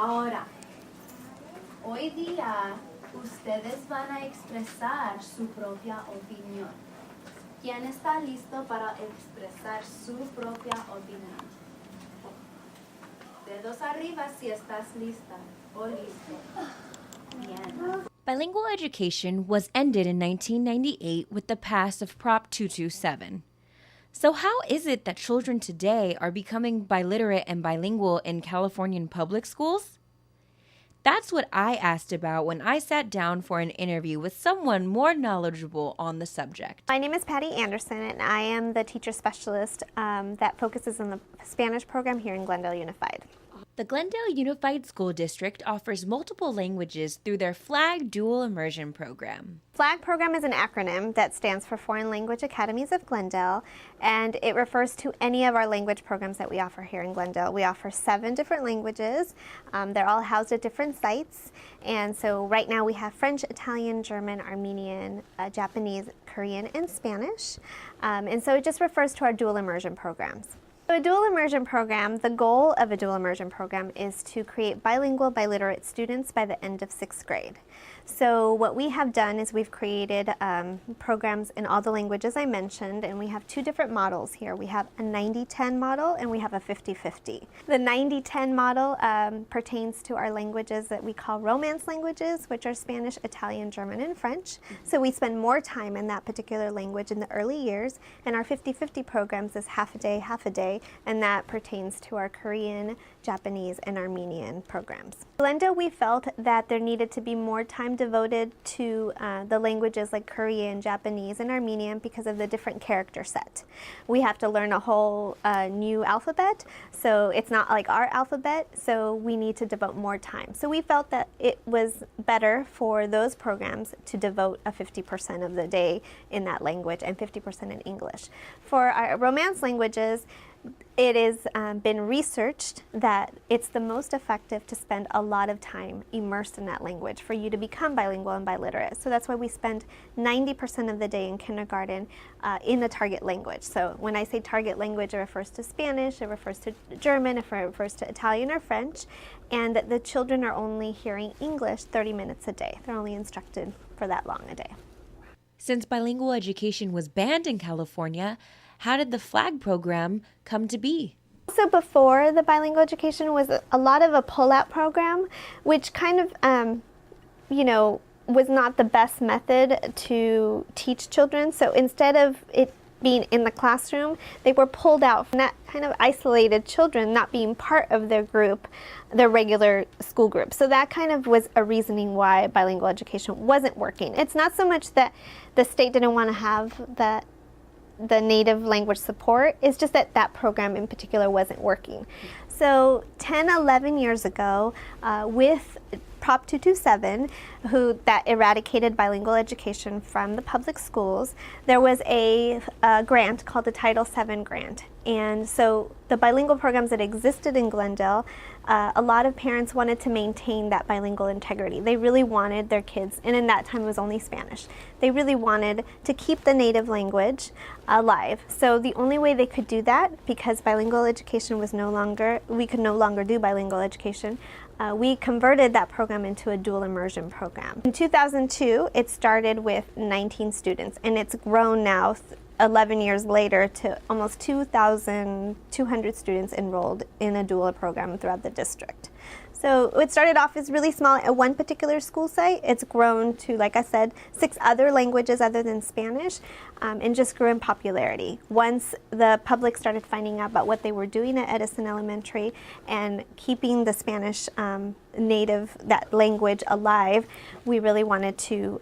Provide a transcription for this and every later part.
Ahora, hoy día, ustedes van a expresar su propia opinión. ¿Quién está listo para expresar su propia opinión? Dedos arriba si estás lista o listo. Bien. Bilingual education was ended in 1998 with the pass of Prop 227. So how is it that children today are becoming biliterate and bilingual in Californian public schools? That's what I asked about when I sat down for an interview with someone more knowledgeable on the subject. My name is Patty Anderson, and I am the teacher specialist that focuses on the Spanish program here in Glendale Unified. The Glendale Unified School District offers multiple languages through their F.L.A.G dual immersion program. F.L.A.G program is an acronym that stands for Foreign Language Academies of Glendale, and it refers to any of our language programs that we offer here in Glendale. We offer 7 different languages. They're all housed at different sites, and so right now we have French, Italian, German, Armenian, Japanese, Korean, and Spanish. And so it just refers to our dual immersion programs. So a dual immersion program, the goal of a dual immersion program is to create bilingual, biliterate students by the end of 6th grade. So what we have done is we've created programs in all the languages I mentioned, and we have 2 different models here. We have a 90-10 model and we have a 50-50. The 90-10 model pertains to our languages that we call Romance languages, which are Spanish, Italian, German, and French. So we spend more time in that particular language in the early years, and our 50-50 programs is half a day, and that pertains to our Korean, Japanese, and Armenian programs. In Glendale, we felt that there needed to be more time devoted to the languages like Korean, Japanese, and Armenian because of the different character set. We have to learn a whole new alphabet, so it's not like our alphabet, so we need to devote more time. So we felt that it was better for those programs to devote a 50% of the day in that language and 50% in English. For our Romance languages, it has been researched that it's the most effective to spend a lot of time immersed in that language for you to become bilingual and biliterate. So that's why we spend 90% of the day in kindergarten in the target language. So when I say target language, it refers to Spanish, it refers to German, it refers to Italian or French, and the children are only hearing English 30 minutes a day. They're only instructed for that long a day. Since bilingual education was banned in California, how did the F.L.A.G program come to be? So before the bilingual education was a lot of a pull-out program, which kind of, was not the best method to teach children. So instead of it being in the classroom, they were pulled out from that kind of isolated children not being part of their group, their regular school group. So that kind of was a reasoning why bilingual education wasn't working. It's not so much that the state didn't want to have the native language support, it's just that that program in particular wasn't working. So 10, 11 years ago, with Prop 227, that eradicated bilingual education from the public schools, there was a grant called the Title VII grant. And so the bilingual programs that existed in Glendale, a lot of parents wanted to maintain that bilingual integrity. They really wanted their kids, and in that time it was only Spanish, they really wanted to keep the native language alive. So the only way they could do that, because bilingual education was we could no longer do bilingual education, we converted that program into a dual immersion program. In 2002, it started with 19 students, and it's grown now 11 years later to almost 2,200 students enrolled in a dual program throughout the district. So it started off as really small at one particular school site. It's grown to, like I said, 6 other languages other than Spanish, and just grew in popularity. Once the public started finding out about what they were doing at Edison Elementary and keeping the Spanish native, that language alive, we really wanted to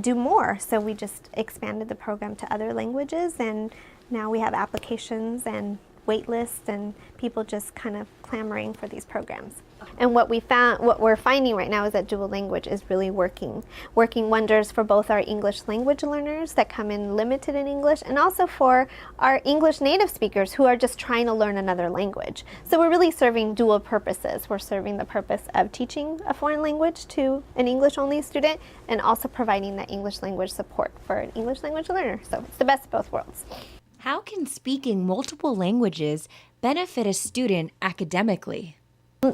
do more. So we just expanded the program to other languages, and now we have applications and wait lists and people just kind of clamoring for these programs. And what we're finding right now is that dual language is really working wonders for both our English language learners that come in limited in English, and also for our English native speakers who are just trying to learn another language. So we're really serving dual purposes. We're serving the purpose of teaching a foreign language to an English-only student, and also providing that English language support for an English language learner. So it's the best of both worlds. How can speaking multiple languages benefit a student academically?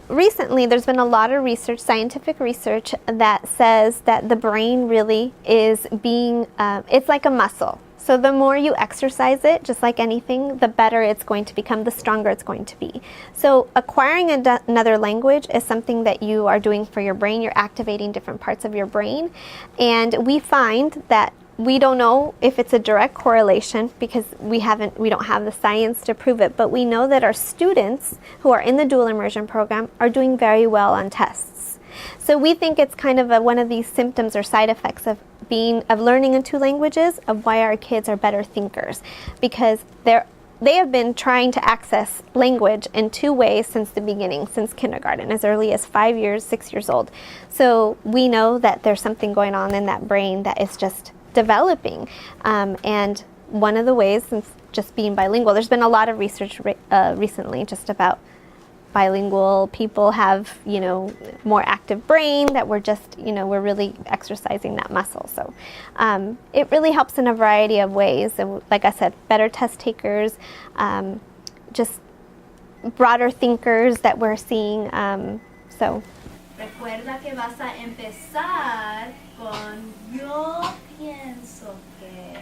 Recently, there's been a lot of research, scientific research, that says that the brain really is being, it's like a muscle. So the more you exercise it, just like anything, the better it's going to become, the stronger it's going to be. So acquiring another language is something that you are doing for your brain. You're activating different parts of your brain. And we find that we don't know if it's a direct correlation because we don't have the science to prove it, but we know that our students who are in the dual immersion program are doing very well on tests. So we think it's kind of one of these symptoms or side effects of learning in two languages, of why our kids are better thinkers, because they have been trying to access language in two ways since the beginning, since kindergarten, as early as 5 years, 6 years old. So we know that there's something going on in that brain that is just developing, and one of the ways, since just being bilingual, there's been a lot of research recently just about bilingual people have, more active brain, that we're just, we're really exercising that muscle. So it really helps in a variety of ways. And like I said, better test takers, just broader thinkers that we're seeing. So. Recuerda que vas a empezar con yo pienso que.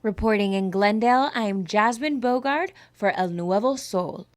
Reporting in Glendale, I'm Jasmine Bogard for El Nuevo Sol.